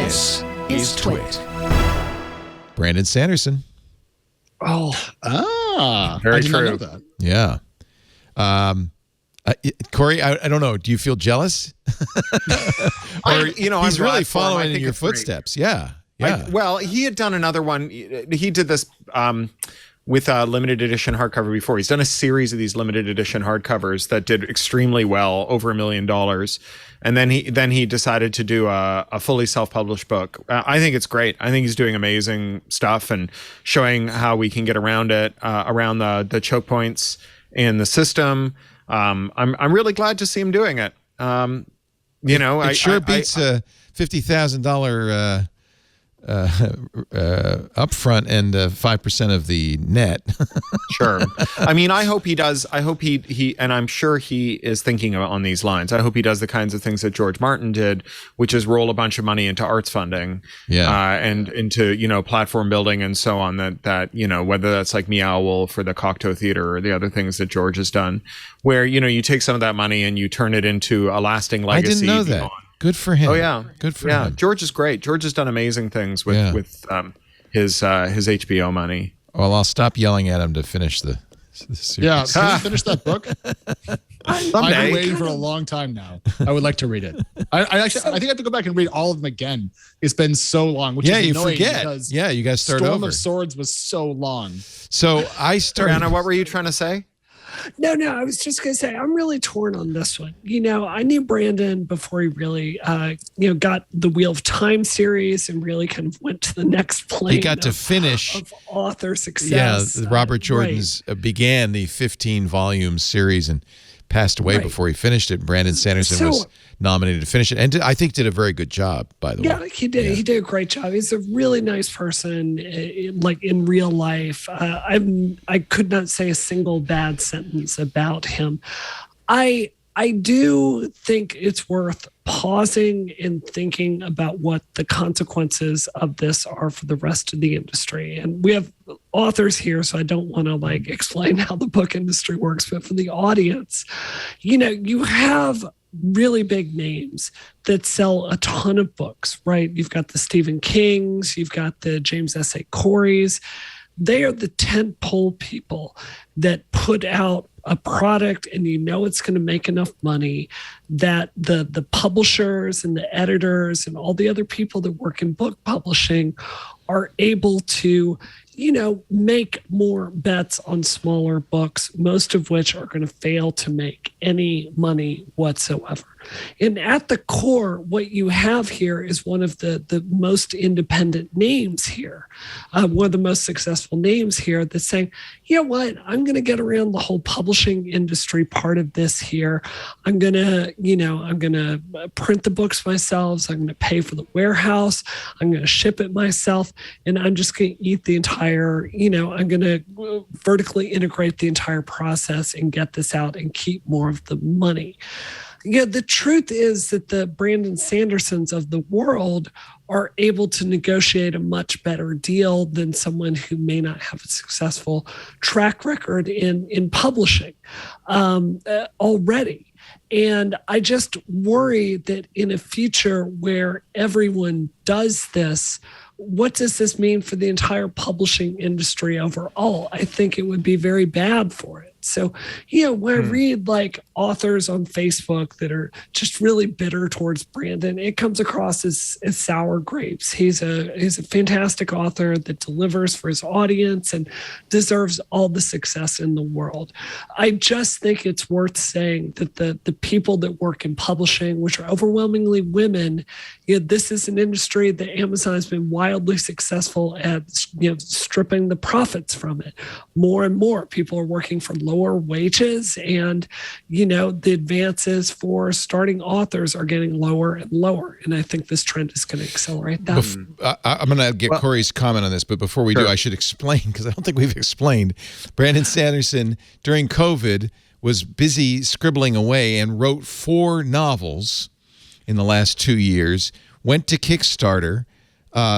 This is TWiT. Brandon Sanderson. Oh, Very I did not true. know that. Yeah. Cory, I don't know. Do you feel jealous? Or he's really following in your footsteps. Yeah. Yeah. Well, he had done another one. He did this with a limited edition hardcover before. He's done a series of these limited edition hardcovers that did extremely well, over $1 million. And then he decided to do a fully self-published book. I think it's great. I think he's doing amazing stuff and showing how we can get around it, around the choke points in the system. I'm really glad to see him doing it. It sure beats a $50,000 upfront and 5% of the net. Sure. I mean, I hope he does. I hope he, and I'm sure he is thinking on these lines. I hope he does the kinds of things that George Martin did, which is roll a bunch of money into arts funding, and into, platform building and so on, that whether that's like Meow Wolf or the Cocteau Theater or the other things that George has done, where, you take some of that money and you turn it into a lasting legacy. I didn't know that. Good for him. Oh yeah, good for him. George is great. George has done amazing things with his HBO money. Well, I'll stop yelling at him to finish the series. Yeah, can you finish that book? I've Someday. been waiting for a long time now. I would like to read it. I think I have to go back and read all of them again. It's been so long. Which is you annoying forget. because Yeah, you guys start Storm over. of Swords was so long. So I started. Brianna, what were you trying to say? No, I was just going to say, I'm really torn on this one. I knew Brandon before he really, got the Wheel of Time series and really kind of went to the next plane. He got to finish of author success. Yeah, Robert Jordan's began the 15-volume series and passed away before he finished it. Brandon Sanderson was nominated to finish it, and I think did a very good job, by the way. Yeah, he did. He did a great job. He's a really nice person, like in real life. I could not say a single bad sentence about him. I do think it's worth pausing and thinking about what the consequences of this are for the rest of the industry. And we have authors here, so I don't want to explain how the book industry works, but for the audience, you have really big names that sell a ton of books, right? You've got the Stephen Kings, you've got the James S.A. Corys. They are the tentpole people that put out a product and it's going to make enough money that the publishers and the editors and all the other people that work in book publishing are able to make more bets on smaller books, most of which are going to fail to make any money whatsoever. And at the core, what you have here is one of the most independent names here, one of the most successful names here that's saying, you know what, I'm going to get around the whole publishing industry part of this here. I'm going to print the books myself. I'm going to pay for the warehouse. I'm going to ship it myself. And I'm just going to eat the entire, I'm going to vertically integrate the entire process and get this out and keep more of the money. Yeah, the truth is that the Brandon Sandersons of the world are able to negotiate a much better deal than someone who may not have a successful track record in publishing already. And I just worry that in a future where everyone does this, what does this mean for the entire publishing industry overall? I think it would be very bad for it. So, when I read authors on Facebook that are just really bitter towards Brandon, it comes across as sour grapes. He's a fantastic author that delivers for his audience and deserves all the success in the world. I just think it's worth saying that the people that work in publishing, which are overwhelmingly women, this is an industry that Amazon has been wildly successful at, stripping the profits from it. More and more people are working for lower wages, and the advances for starting authors are getting lower and lower, and I think this trend is going to accelerate that. I'm going to get Cory's comment on this, but before we do, I should explain, because I don't think we've explained. Brandon Sanderson during COVID was busy scribbling away and wrote 4 novels in the last 2 years, went to Kickstarter,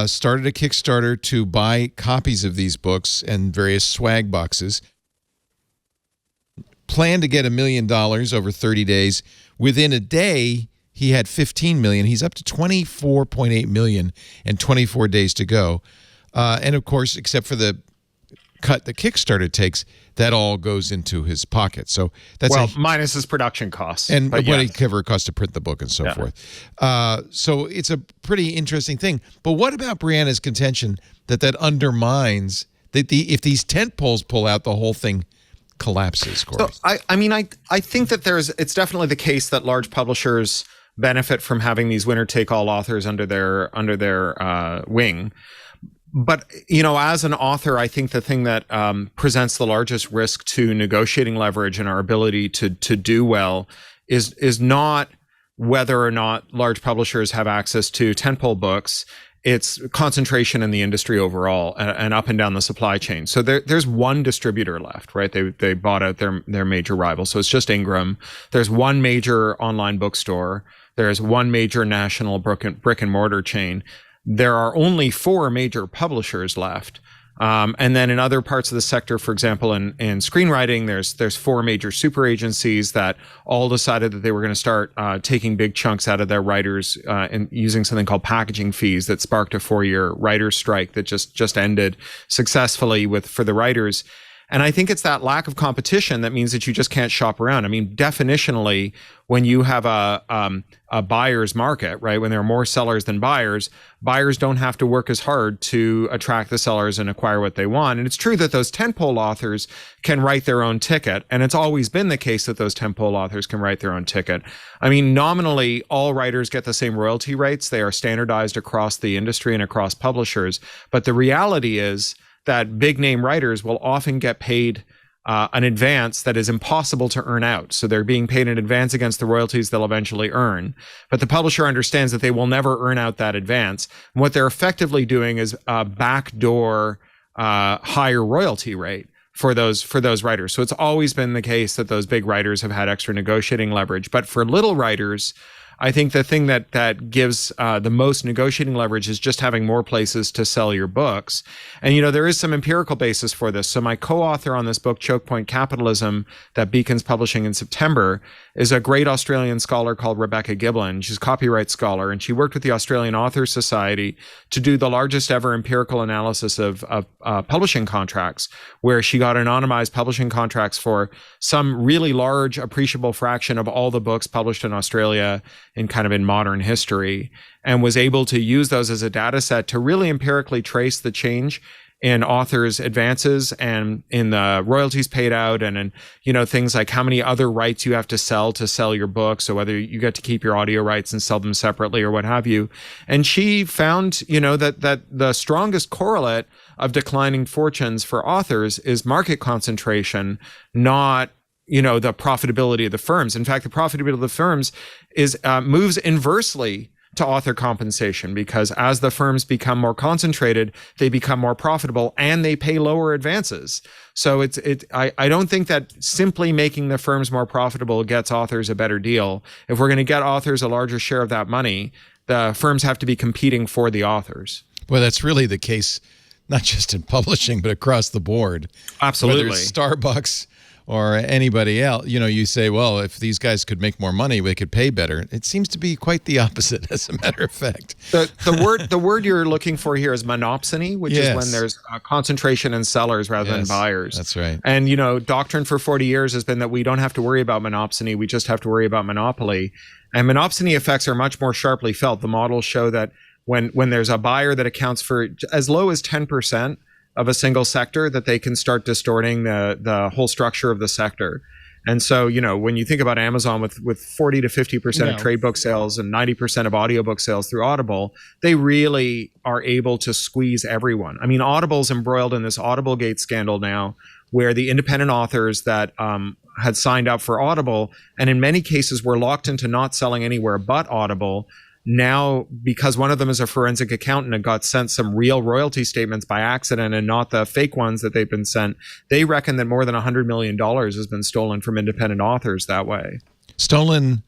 started a Kickstarter to buy copies of these books and various swag boxes, planned to get $1 million over 30 days. Within a day, he had 15 million. He's up to 24.8 million and 24 days to go. And of course, except for the cut the Kickstarter takes, that all goes into his pocket. So that's minus his production costs and but whatever it costs to print the book and so forth. So it's a pretty interesting thing. But what about Brianna's contention that undermines that if these tent poles pull out, the whole thing collapses? Cory? So I think that it's definitely the case that large publishers benefit from having these winner-take-all authors under their wing. But, as an author, I think the thing that presents the largest risk to negotiating leverage and our ability to do well is not whether or not large publishers have access to tentpole books. It's concentration in the industry overall and up and down the supply chain. So there's one distributor left, right? They bought out their major rival. So it's just Ingram. There's one major online bookstore. There's one major national brick and mortar chain. There are only 4 major publishers left. And then in other parts of the sector, for example, in screenwriting, there's 4 major super agencies that all decided that they were going to start taking big chunks out of their writers and using something called packaging fees that sparked a 4-year writers' strike that just ended successfully for the writers. And I think it's that lack of competition that means that you just can't shop around. I mean, definitionally, when you have a buyer's market, right, when there are more sellers than buyers don't have to work as hard to attract the sellers and acquire what they want. And it's true that those tentpole authors can write their own ticket. And it's always been the case that those tentpole authors can write their own ticket. I mean, nominally, all writers get the same royalty rates. They are standardized across the industry and across publishers. But the reality is that big name writers will often get paid an advance that is impossible to earn out. So they're being paid in advance against the royalties they'll eventually earn. But the publisher understands that they will never earn out that advance. And what they're effectively doing is backdoor higher royalty rate for those writers. So it's always been the case that those big writers have had extra negotiating leverage. But for little writers, I think the thing that gives the most negotiating leverage is just having more places to sell your books. And, there is some empirical basis for this. So my co-author on this book, Choke Point Capitalism, that Beacon's publishing in September, is a great Australian scholar called Rebecca Giblin. She's a copyright scholar, and she worked with the Australian Authors Society to do the largest ever empirical analysis of publishing contracts, where she got anonymized publishing contracts for some really large, appreciable fraction of all the books published in Australia in modern history, and was able to use those as a data set to really empirically trace the change in authors' advances and in the royalties paid out, and in things like how many other rights you have to sell your book, so whether you get to keep your audio rights and sell them separately or what have you. And she found that the strongest correlate of declining fortunes for authors is market concentration, not the profitability of the firms. In fact, the profitability of the firms moves inversely to author compensation, because as the firms become more concentrated, they become more profitable and they pay lower advances. So I don't think that simply making the firms more profitable gets authors a better deal. If we're going to get authors a larger share of that money, the firms have to be competing for the authors. Well, that's really the case, not just in publishing, but across the board. Absolutely. Whether it's Starbucks or anybody else, you say, well, if these guys could make more money, they could pay better. It seems to be quite the opposite, as a matter of fact. The word you're looking for here is monopsony, which is when there's a concentration in sellers rather than buyers. That's right. And doctrine for 40 years has been that we don't have to worry about monopsony; we just have to worry about monopoly. And monopsony effects are much more sharply felt. The models show that when there's a buyer that accounts for as low as 10% of a single sector, that they can start distorting the whole structure of the sector. And so, when you think about Amazon with 40 to 50% of trade book sales and 90% of audiobook sales through Audible, they really are able to squeeze everyone. I mean, Audible's embroiled in this Audiblegate scandal now, where the independent authors that had signed up for Audible, and in many cases were locked into not selling anywhere but Audible, now, because one of them is a forensic accountant and got sent some real royalty statements by accident and not the fake ones that they've been sent, they reckon that more than $100 million has been stolen from independent authors that way. Stolen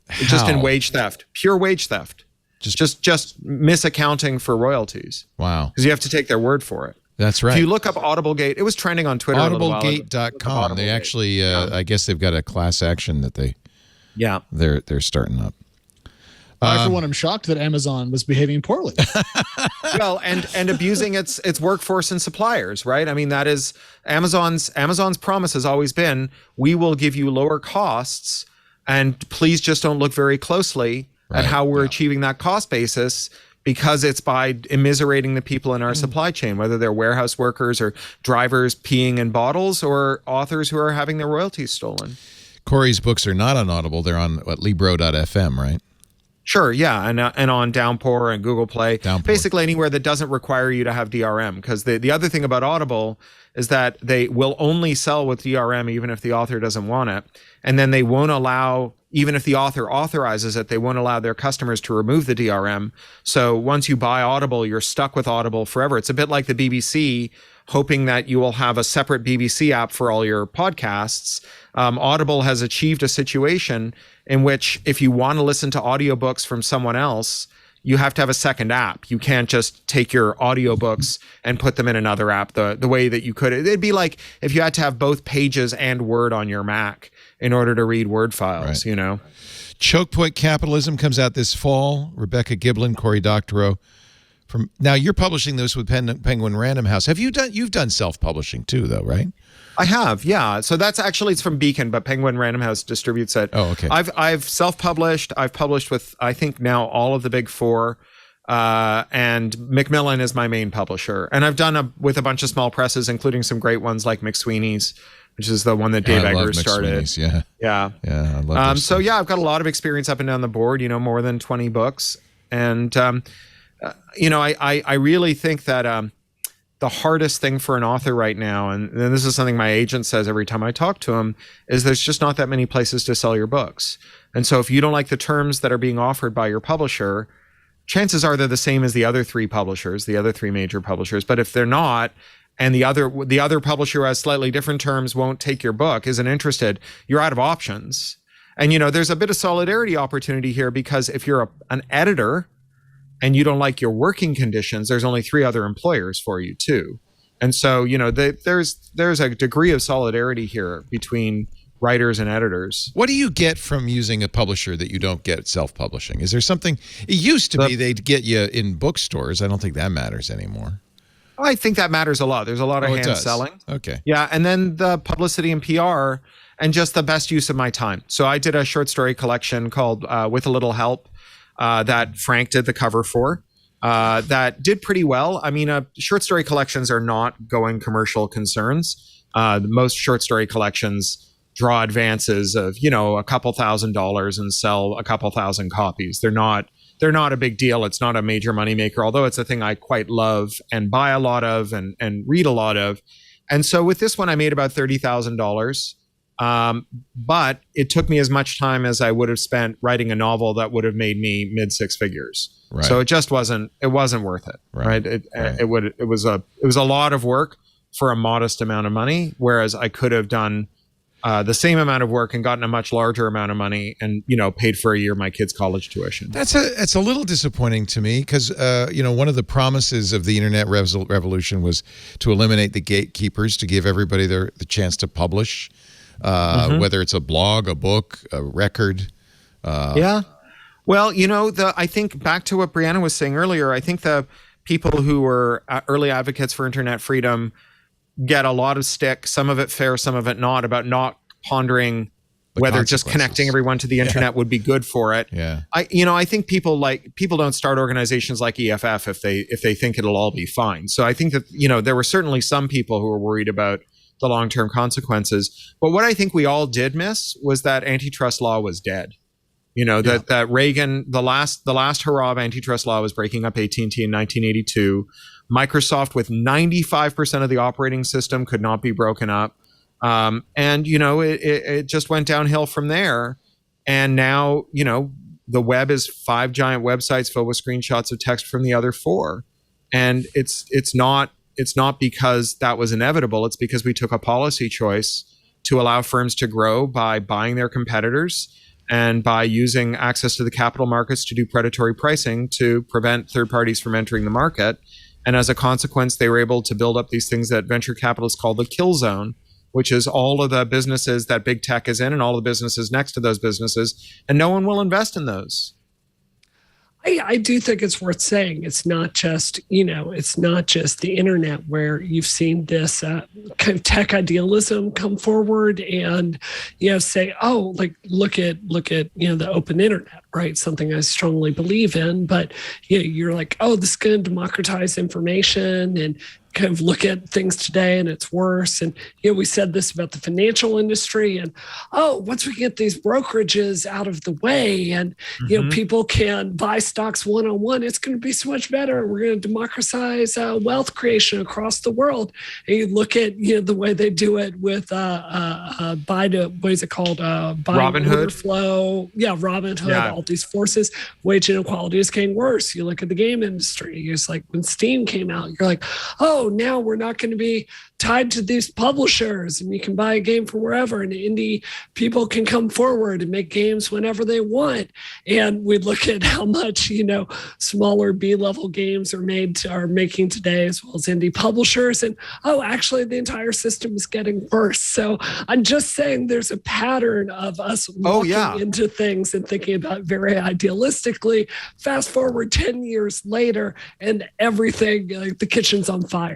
how? Just in wage theft, pure wage theft. Just misaccounting for royalties. Wow. Because you have to take their word for it. That's right. If you look up Audiblegate, it was trending on Twitter. Audiblegate.com. They actually, I guess they've got a class action that they're starting up. I, for one, am shocked that Amazon was behaving poorly. Well, and abusing its workforce and suppliers, right? I mean, that is Amazon's promise has always been, we will give you lower costs, and please just don't look very closely at how we're achieving that cost basis, because it's by immiserating the people in our supply chain, whether they're warehouse workers or drivers peeing in bottles or authors who are having their royalties stolen. Cory's books are not on Audible. They're on Libro.fm, right? Sure, yeah, and on Downpour and Google Play, basically anywhere that doesn't require you to have DRM. Because the other thing about Audible is that they will only sell with DRM even if the author doesn't want it, and then they won't allow, even if the author authorizes it, they won't allow their customers to remove the DRM. So once you buy Audible, you're stuck with Audible forever. It's a bit like the BBC, hoping that you will have a separate BBC app for all your podcasts. Audible has achieved a situation in which if you want to listen to audiobooks from someone else, you have to have a second app. You can't just take your audiobooks and put them in another app the way that you could. It'd be like if you had to have both Pages and Word on your Mac in order to read Word files, you know. Choke Point Capitalism comes out this fall. Rebecca Giblin, Cory Doctorow. Now you're publishing this with Penguin Random House. You've done self-publishing too, though, right? I have, yeah. So that's actually, it's from Beacon, but Penguin Random House distributes it. Oh, okay. I've self-published. I've published with, I think now, all of the big four, and Macmillan is my main publisher. And I've done with a bunch of small presses, including some great ones like McSweeney's, which is the one that Dave Eggers started. Yeah, I love so yeah, I've got a lot of experience up and down the board. You know, more than 20 books, and you know, I really think that the hardest thing for an author right now, and this is something my agent says every time I talk to him, is there's just not that many places to sell your books. And so if you don't like the terms that are being offered by your publisher, chances are they're the same as the other three publishers, the other three major publishers. But if they're not, and the other publisher who has slightly different terms won't take your book, isn't interested, you're out of options. And, you know, there's a bit of solidarity opportunity here, because if you're an editor and you don't like your working conditions, there's only 3 other employers for you too. And so, you know, there's a degree of solidarity here between writers and editors. What do you get from using a publisher that you don't get self-publishing? Is there something? It used to be they'd get you in bookstores. I don't think that matters anymore. I think that matters a lot. There's a lot of hand selling. Okay. Yeah, and then the publicity and PR and just the best use of my time. So I did a short story collection called With a Little Help that Frank did the cover for. That did pretty well. I mean, short story collections are not going commercial concerns. Most short story collections draw advances of, you know, a couple $1,000s and sell a couple thousand copies. They're not a big deal. It's not a major moneymaker, although it's a thing I quite love and buy a lot of and read a lot of. And so with this one, I made about $30,000. But it took me as much time as I would have spent writing a novel that would have made me mid 6 figures. Right. So it just wasn't worth it. Right. It was a lot of work for a modest amount of money, whereas I could have done the same amount of work and gotten a much larger amount of money and, you know, paid for a year of my kids' college tuition. That's a little disappointing to me, because, you know, one of the promises of the internet revolution was to eliminate the gatekeepers, to give everybody the chance to publish, whether it's a blog, a book, a record. Yeah. Well, you know, I think back to what Brianna was saying earlier, I think the people who were early advocates for internet freedom get a lot of stick, some of it fair, some of it not, about not pondering whether just connecting everyone to the internet would be good for it. Yeah. I think people don't start organizations like EFF if they think it'll all be fine. So I think that, you know, there were certainly some people who were worried about the long-term consequences. But what I think we all did miss was that antitrust law was dead. You know, that Reagan, the last hurrah of antitrust law was breaking up AT&T in 1982. Microsoft, with 95% of the operating system, could not be broken up. And, you know, it just went downhill from there. And now, you know, the web is 5 giant websites filled with screenshots of text from the other 4. And it's not because that was inevitable. It's because we took a policy choice to allow firms to grow by buying their competitors and by using access to the capital markets to do predatory pricing to prevent third parties from entering the market. And as a consequence, they were able to build up these things that venture capitalists call the kill zone, which is all of the businesses that big tech is in and all the businesses next to those businesses, and no one will invest in those. I do think it's worth saying it's not just, it's not just the internet where you've seen this kind of tech idealism come forward and, say, oh, like, look at, the open internet, right? Something I strongly believe in, but you're like, oh, this is going to democratize information and kind of look at things today and it's worse. And, we said this about the financial industry and, oh, once we get these brokerages out of the way and, people can buy stocks one-on-one, it's going to be so much better. We're going to democratize wealth creation across the world. And you look at, the way they do it with what is it called? Robinhood flow. Yeah. Robinhood, all these forces, wage inequality is getting worse. You look at the game industry. It's like when Steam came out, you're like, oh, now we're not going to be tied to these publishers and you can buy a game from wherever and indie people can come forward and make games whenever they want. And we look at how much, smaller B-level games are making today as well as indie publishers. And, actually the entire system is getting worse. So I'm just saying there's a pattern of us looking into things and thinking about it very idealistically. Fast forward 10 years later and everything, like the kitchen's on fire.